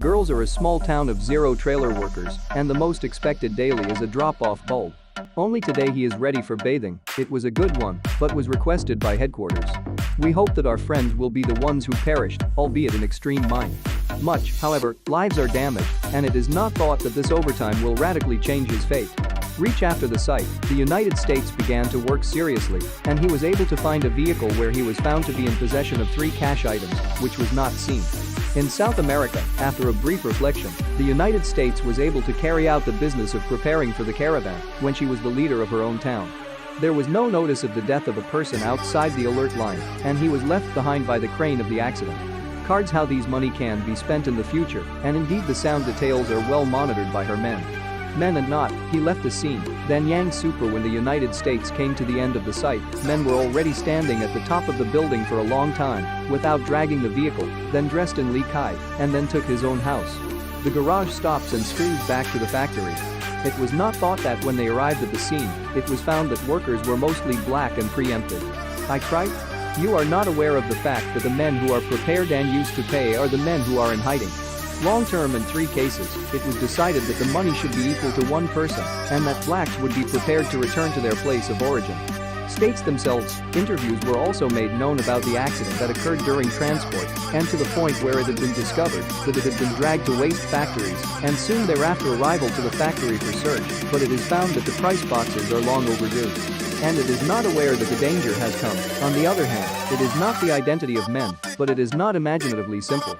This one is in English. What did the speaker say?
Girls are a small town of zero trailer workers, and the most expected daily is a drop-off bulb. Only today he is ready for bathing. It was a good one, but was requested by headquarters. We hope that our friends will be the ones who perished, albeit in extreme mind. Much, however, lives are damaged, and it is not thought that this overtime will radically change his fate. Reach after the site, the United States began to work seriously, and he was able to find a vehicle where he was found to be in possession of 3 cash items, which was not seen. In South America, after a brief reflection, the United States was able to carry out the business of preparing for the caravan when she was the leader of her own town. There was no notice of the death of a person outside the alert line, and he was left behind by the crane of the accident. Cards how these money can be spent in the future, and indeed the sound details are well monitored by her men. Men and not, he left the scene, then Yang Super when the United States came to the end of the site, men were already standing at the top of the building for a long time, without dragging the vehicle, then dressed in Li Kai, and then took his own house. The garage stops and screws back to the factory. It was not thought that when they arrived at the scene, it was found that workers were mostly black and preempted. I cried? You are not aware of the fact that the men who are prepared and used to pay are the men who are in hiding. Long-term in 3 cases, it was decided that the money should be equal to 1 person, and that blacks would be prepared to return to their place of origin. States themselves, interviews were also made known about the accident that occurred during transport, and to the point where it had been discovered that it had been dragged to waste factories, and soon thereafter arrival to the factory for search, but it is found that the price boxes are long overdue. And it is not aware that the danger has come. On the other hand, it is not the identity of men, but it is not imaginatively simple.